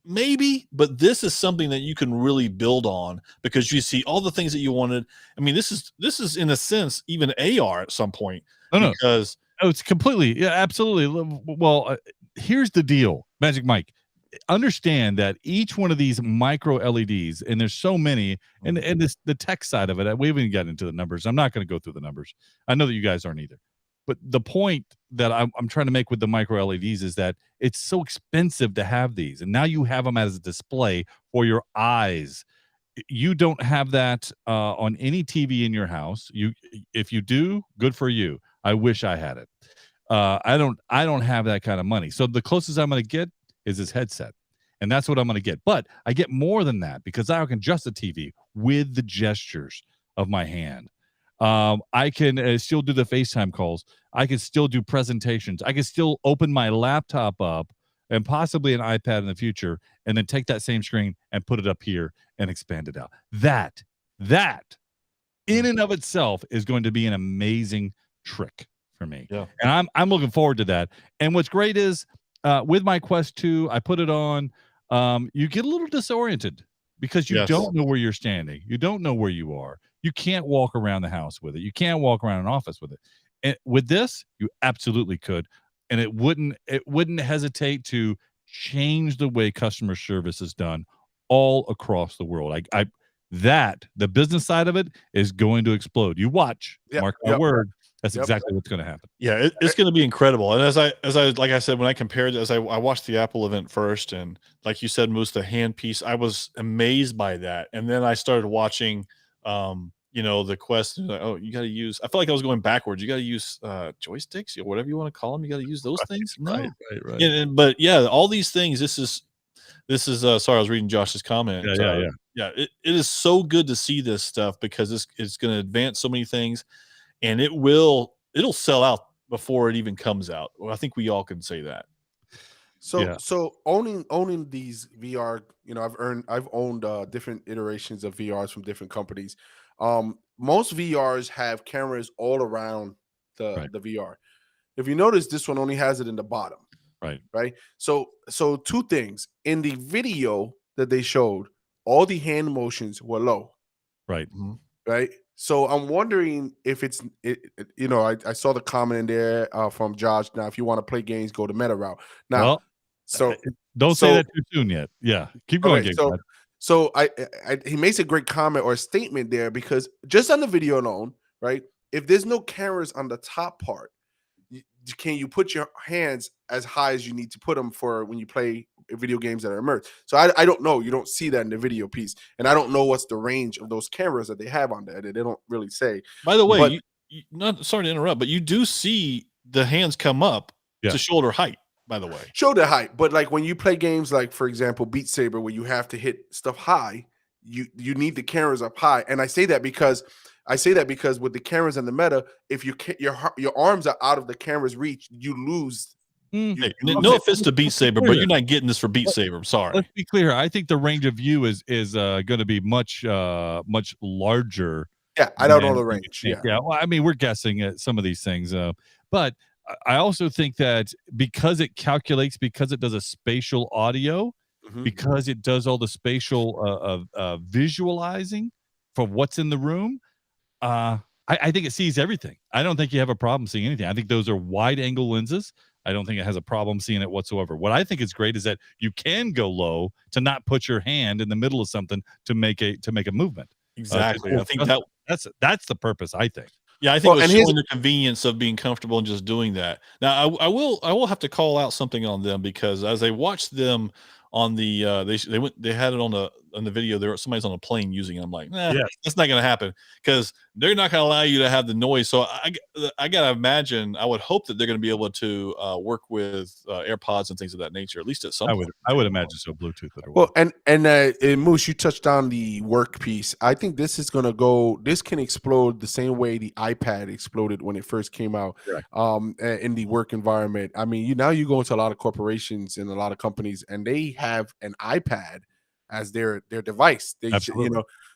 Maybe, but this is something that you can really build on because you see all the things that you wanted. I mean, this is in a sense even AR at some point. Because it's completely, absolutely. Well, here's the deal, Magic Mike. Understand that each one of these micro LEDs, and there's so many, and the tech side of it, we haven't gotten into the numbers. I'm not going to go through the numbers. I know that you guys aren't either. But the point that I'm trying to make with the micro LEDs is that it's so expensive to have these. And now you have them as a display for your eyes. You don't have that on any TV in your house. If you do, good for you. I wish I had it. I don't have that kind of money. So the closest I'm going to get is this headset. And that's what I'm going to get. But I get more than that because I can adjust the TV with the gestures of my hand. I can still do the FaceTime calls. I can still do presentations. I can still open my laptop up and possibly an iPad in the future, and then take that same screen and put it up here and expand it out. That in and of itself is going to be an amazing trick for me. Yeah. And I'm looking forward to that. And what's great is with my Quest 2, I put it on. You get a little disoriented because you don't know where you're standing. You don't know where you are. You can't walk around the house with it. You can't walk around an office with it. And with this, you absolutely could. And it wouldn't hesitate to change the way customer service is done all across the world. The business side of it is going to explode. You watch, mark my word. That's exactly what's going to happen. Yeah, it's going to be incredible. And as I like I said, when I compared it, I watched the Apple event first, and like you said, Moose, the hand piece, I was amazed by that. And then I started watching, the Quest. Like, you got to use. I felt like I was going backwards. You got to use joysticks, or whatever you want to call them. You got to use those things. No, right. But all these things. This is. Sorry, I was reading Josh's comment. Yeah. It is so good to see this stuff because it's going to advance so many things. And it'll sell out before it even comes out. Well, I think we all can say that. So owning these VR, I've owned different iterations of VRs from different companies. Most VRs have cameras all around the VR. If you notice, this one only has it in the bottom. Right. So two things. In the video that they showed, all the hand motions were low. Right. Mm-hmm. Right. So I'm wondering if I saw the comment in there from Josh. Now, if you want to play games, go the meta route. Now, don't say that too soon yet. Yeah, keep going. He makes a great comment or a statement there because just on the video alone, right? If there's no cameras on the top part, can you put your hands as high as you need to put them for when you play video games that are immersed? So I don't know. You don't see that in the video piece. And I don't know what's the range of those cameras that they have on there. They don't really say. By the way, not sorry to interrupt, but you do see the hands come up to shoulder height, by the way. Shoulder height. But like when you play games like, for example, Beat Saber, where you have to hit stuff high, you need the cameras up high. And I say that because with the cameras and the meta, if your arms are out of the camera's reach, you lose. No offense to Beat Saber, but you're not getting this for Beat Saber. I'm sorry. Let's be clear. I think the range of view is going to be much larger. Yeah, I don't know the range. Yeah. Well, I mean, we're guessing at some of these things, but I also think that because it does a spatial audio, because it does all the spatial visualizing for what's in the room. I think it sees everything. I don't think you have a problem seeing anything. I think those are wide angle lenses. I don't think it has a problem seeing it whatsoever. What I think is great is that you can go low to not put your hand in the middle of something to make a movement. Exactly. I think that's the purpose, I think. Yeah, I think it's showing the convenience of being comfortable and just doing that. Now, I will have to call out something on them because as I watched them on the they had it on the video. Somebody's on a plane using it. I'm like, that's not going to happen because they're not going to allow you to have the noise. So I got to imagine. I would hope that they're going to be able to work with AirPods and things of that nature. At least at some point. I would imagine so. Bluetooth. Well, and Moose, you touched on the work piece. I think this is going to go. This can explode the same way the iPad exploded when it first came out. In the work environment. I mean, you go into a lot of corporations and a lot of companies, and they have an iPad as their device.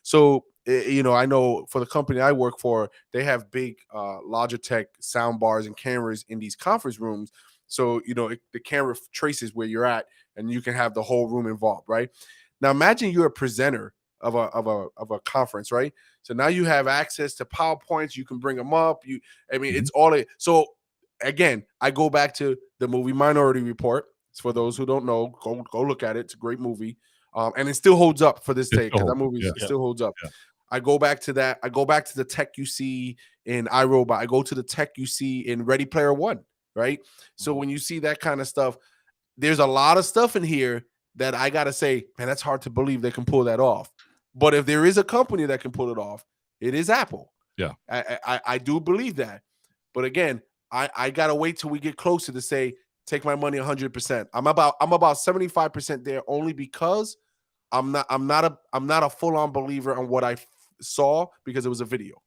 So I know for the company I work for, they have big Logitech sound bars and cameras in these conference rooms. So the camera traces where you're at, and you can have the whole room involved. Right now, imagine you're a presenter of a conference, right? So now you have access to PowerPoints. You can bring them up. It's all. So again, I go back to the movie Minority Report. For those who don't know, go look at it. It's a great movie, and it still holds up for this day because that movie still holds up. Yeah. I go back to that. I go back to the tech you see in iRobot. I go to the tech you see in Ready Player One, right? So when you see that kind of stuff, there's a lot of stuff in here that I gotta say, man, that's hard to believe they can pull that off. But if there is a company that can pull it off, it is Apple. Yeah, I do believe that. But again, I gotta wait till we get closer to say, take my money 100%. I'm about 75% there only because I'm not a full-on believer on what I saw because it was a video.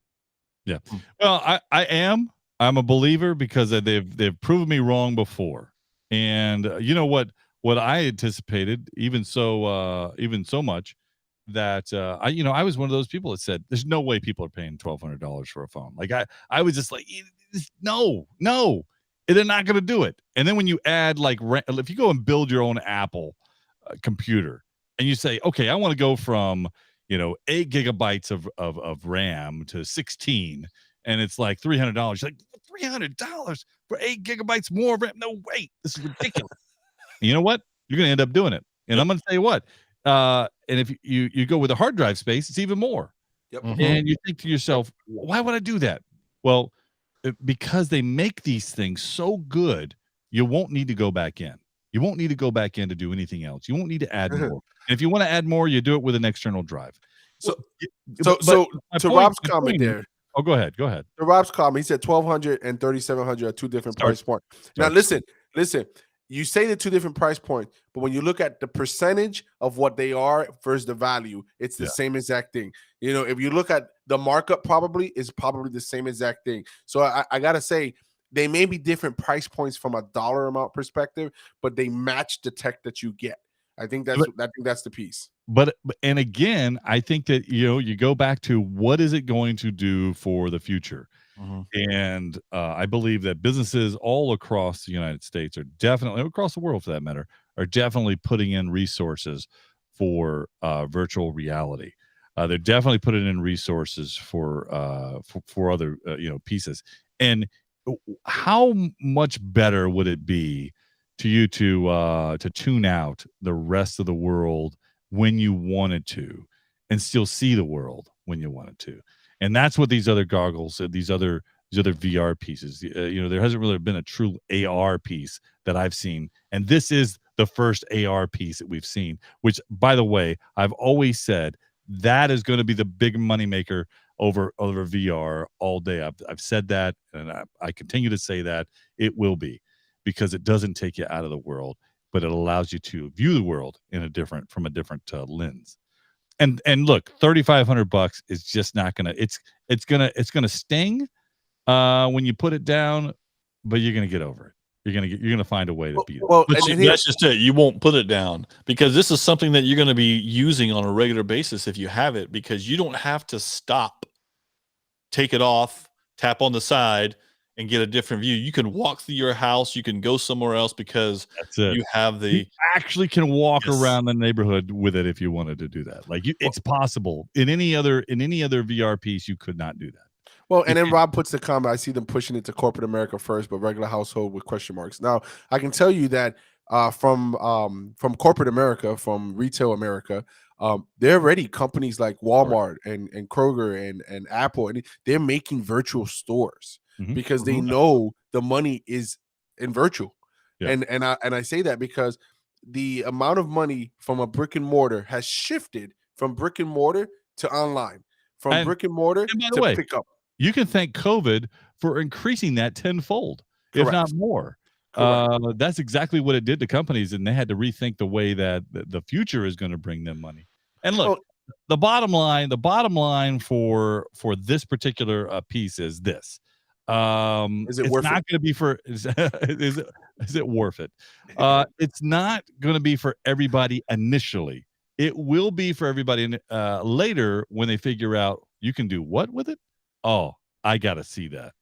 Yeah. Well, I'm a believer because they've proven me wrong before. And you know what I anticipated even so much that I was one of those people that said there's no way people are paying $1,200 for a phone. Like I was just like, no. They're not going to do it. And then when you add if you go and build your own Apple computer and you say, okay, I want to go from 8 gigabytes of RAM to 16, and it's like $300. You're like, $300 for 8 gigabytes more of RAM? No way, this is ridiculous. You know what? You're going to end up doing it, and I'm going to tell you what. And if you go with a hard drive space, it's even more. Yep. And you think to yourself, why would I do that? Well, because they make these things so good, you won't need to go back in. You won't need to go back in to do anything else. You won't need to add more. And if you want to add more, you do it with an external drive. So to Rob's comment there. Oh, go ahead. To Rob's comment, he said 1,200 and 3,700 are two different price points. Now, listen. You say the two different price points, but when you look at the percentage of what they are versus the value, it's the same exact thing. If you look at the markup, it's probably the same exact thing. So I gotta say, they may be different price points from a dollar amount perspective, but they match the tech that you get. I think that's the piece. But again, I think that you go back to what is it going to do for the future. And I believe that businesses all across the United States are definitely, across the world for that matter, are definitely putting in resources for virtual reality. They're definitely putting in resources for other pieces. And how much better would it be to you to tune out the rest of the world when you wanted to, and still see the world when you wanted to? And that's what these other goggles, these other VR pieces, there hasn't really been a true AR piece that I've seen. And this is the first AR piece that we've seen, which, by the way, I've always said that is going to be the big moneymaker over VR all day. I've said that, and I continue to say that it will be, because it doesn't take you out of the world, but it allows you to view the world from a different lens. And look, $3,500 is just not gonna. It's gonna sting when you put it down, but you're gonna get over it. You're gonna find a way to beat it. Well, that's just it. You won't put it down, because this is something that you're going to be using on a regular basis if you have it, because you don't have to stop, take it off, tap on the side, and get a different view. You can walk through your house. You can go somewhere else because you have you actually can walk around the neighborhood with it if you wanted to do that. It's possible. In any other VR piece, you could not do that. Well, and then Rob puts the comment, I see them pushing it to corporate America first, but regular household with question marks. Now, I can tell you that from corporate America, from retail America, there are already companies like Walmart and Kroger and Apple, and they're making virtual stores because they know the money is in virtual. Yeah. And I say that because the amount of money from a brick and mortar has shifted from brick and mortar to online, from brick and mortar to pickup. You can thank COVID for increasing that tenfold, if not more. That's exactly what it did to companies, and they had to rethink the way that the future is going to bring them money. And look, the bottom line for this particular piece is this: is it worth it? Not going to be for is it worth it? It's not going to be for everybody initially. It will be for everybody later when they figure out you can do what with it. Oh, I got to see that.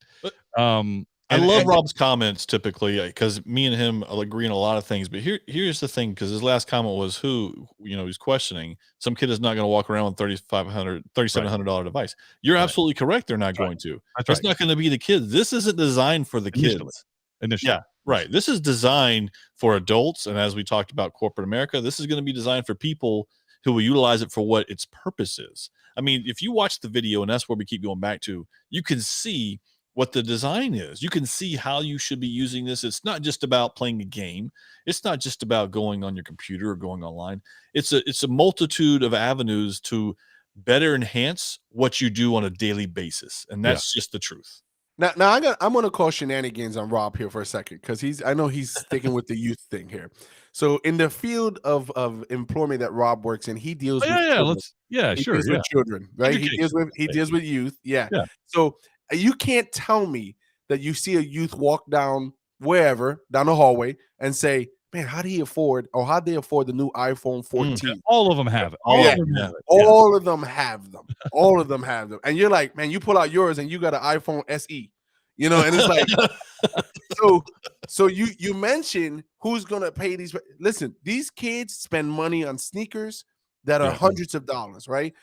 I love Rob's comments typically, because me and him agree on a lot of things. But here's the thing, because his last comment was he's questioning. Some kid is not going to walk around with $3,700 device. You're absolutely correct. They're not going to. That's not going to be the kids. This isn't designed for the kids. Initially. Yeah, right. This is designed for adults. And as we talked about corporate America, this is going to be designed for people who will utilize it for what its purpose is. I mean, if you watch the video, and that's where we keep going back to, you can see what the design is. You can see how you should be using this. It's not just about playing a game. It's not just about going on your computer or going online. It's a multitude of avenues to better enhance what you do on a daily basis. And that's just the truth. Now I'm gonna call shenanigans on Rob here for a second, because I know he's sticking with the youth thing here. So in the field of employment that Rob works in, he deals with with children, right? Education. He deals with youth. Yeah. So you can't tell me that you see a youth walk down the hallway and say, man, how'd they afford the new iPhone 14? All of them have it. All of them have them. All of them have them. And you're like, man, you pull out yours and you got an iPhone SE, and it's like, So you mentioned who's gonna pay these. Listen, these kids spend money on sneakers that are hundreds of dollars, right?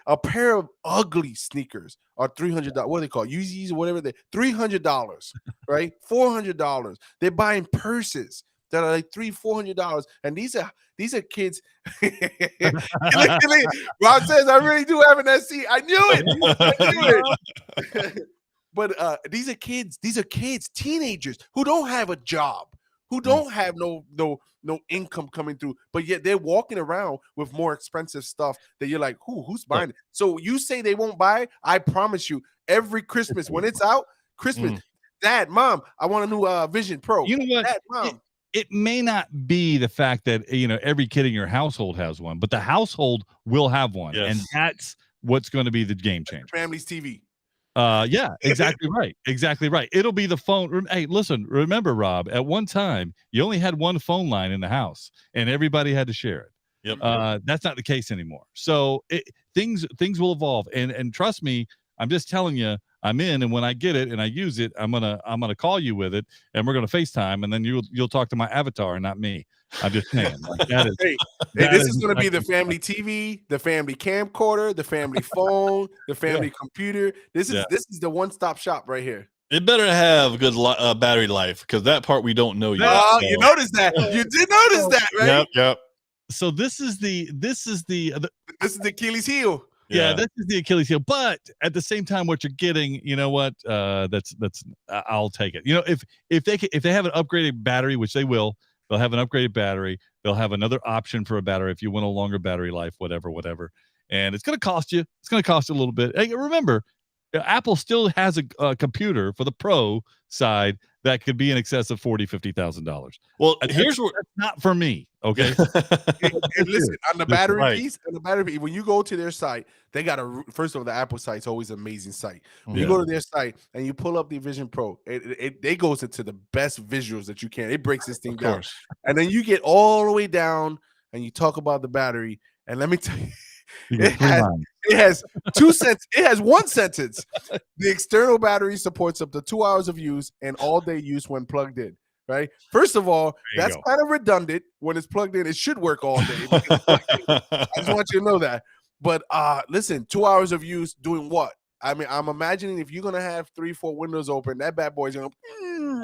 A pair of ugly sneakers are $300. What do they call Yeezys or whatever? They $300, right? $400. They're buying purses that are like $400, and these are kids. Rob says, "I really do have an SC." I knew it. But these are kids, teenagers who don't have a job, who don't have no income coming through, but yet they're walking around with more expensive stuff that you're like, who's buying it? So you say they won't buy it? I promise you, every Christmas when it's out, Dad, Mom, I want a new Vision Pro. You know what? Dad, Mom. It may not be the fact that every kid in your household has one, but the household will have one, and that's what's going to be the game changer. Family's TV. Yeah, exactly right. It'll be the phone. Hey, listen, remember, Rob, at one time you only had one phone line in the house and everybody had to share it. Yep. That's not the case anymore. So things will evolve, and trust me, I'm just telling you, I'm in, and when I get it and I use it, I'm gonna call you with it, and we're gonna FaceTime, and then you'll talk to my avatar and not me. I'm just saying. This is going to be the family TV, the family camcorder, the family phone, the family computer. This is the one-stop shop right here. It better have good battery life, because that part we don't know yet. You noticed that. You did notice that, right? Yep. So this is the Achilles heel. Yeah, this is the Achilles heel. But at the same time, what you're getting, you know what? That's I'll take it. If they have an upgraded battery, which they will. They'll have an upgraded battery. They'll have another option for a battery if you want a longer battery life, whatever. And it's going to cost you. It's going to cost you a little bit. Hey, remember, Apple still has a computer for the Pro side that could be in excess of $40,000-$50,000. Well, here's what that's not for me. Okay. And listen, on the battery piece, when you go to their site, they got first of all, the Apple site's always an amazing site. When you go to their site and you pull up the Vision Pro, it goes into the best visuals that you can. It breaks this thing down. And then you get all the way down and you talk about the battery. And let me tell you, it has one sentence. The external battery supports up to 2 hours of use and all day use when plugged in. Right. First of all, that's kind of redundant. When it's plugged in, it should work all day. I just want you to know that. But listen, 2 hours of use doing what? I mean, I'm imagining if you're gonna have 3-4 windows open, that bad boy's gonna.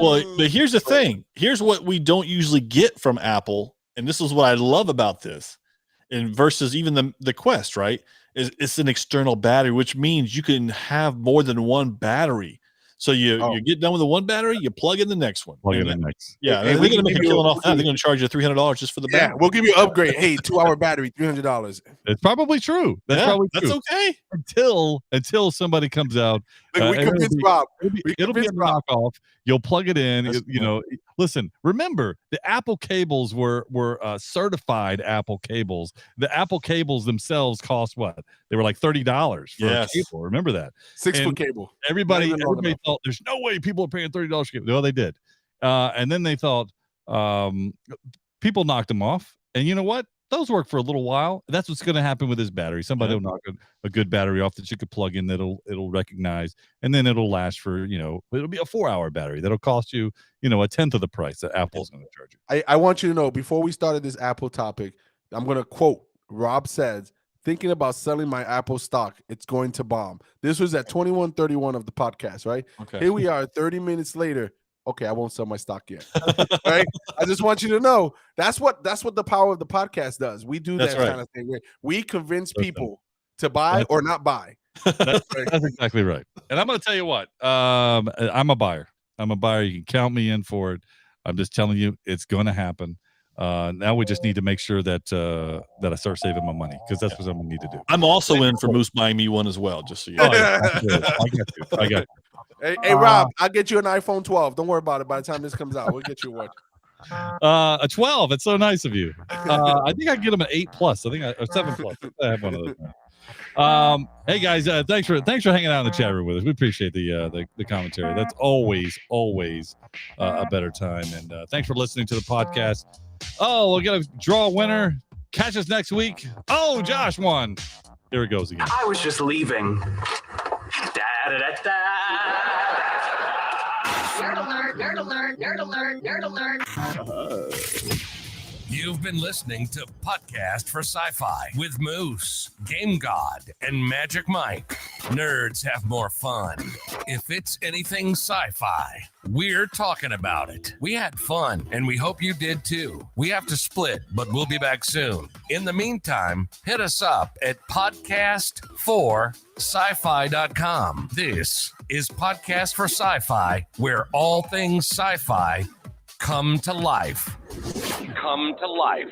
Well, but here's the thing. Here's what we don't usually get from Apple, and this is what I love about this, and versus even the Quest, right? It's an external battery, which means you can have more than one battery. So you get done with the one battery, you plug in the next one. Yeah, and they're going to make a killing off that. They're going to charge you $300 just for the battery. Yeah, we'll give you an upgrade. Hey, 2 hour battery, $300. It's probably true. That's okay. Until somebody comes out. We convince Rob. It'll be a knockoff. You'll plug it in. Listen. Remember, the Apple cables were certified Apple cables. The Apple cables themselves cost what? They were like $30 for a cable. Remember that 6-foot cable. Everybody thought there's no way people are paying $30 for cable. Well, they did, and then they thought people knocked them off. And you know what? Those work for a little while. That's what's going to happen with this battery. Somebody will knock a good battery off that you could plug in that'll recognize, and then it'll last for, it'll be a 4-hour battery that'll cost you, a tenth of the price that Apple's going to charge you. I want you to know, before we started this Apple topic, I'm going to quote Rob says, thinking about selling my Apple stock, it's going to bomb. This was at 21:31 of the podcast, right? Okay. Here we are 30 minutes later. Okay, I won't sell my stock yet. Right? I just want you to know that's what the power of the podcast does. We do that kind of thing. We convince people to buy or not buy. That's exactly right. And I'm going to tell you what, I'm a buyer. You can count me in for it. I'm just telling you, it's going to happen. Now we just need to make sure that I start saving my money, because that's what I'm going to need to do. I'm also in for Moose buying me one as well, just so you know. I got you. Hey, Rob, I'll get you an iPhone 12. Don't worry about it. By the time this comes out, we'll get you one. A 12. It's so nice of you. I think I can get them an 8 plus. I think or 7 plus. I have one of those now. Hey guys, thanks for hanging out in the chat room with us. We appreciate the commentary. That's always a better time. And thanks for listening to the podcast. Oh, we're gonna draw a winner. Catch us next week. Oh, Josh won. Here it goes again. I was just leaving. Da, da, da, da. Nerd alert, nerd alert, nerd alert, nerd alert. You've been listening to Podcast for Sci-Fi with Moose, Game God, and Magic Mike. Nerds have more fun. If it's anything sci-fi, we're talking about it. We had fun, and we hope you did too. We have to split, but we'll be back soon. In the meantime, hit us up at podcast4sci-fi.com. This is Podcast for Sci-Fi, where all things sci-fi come to life. Come to life.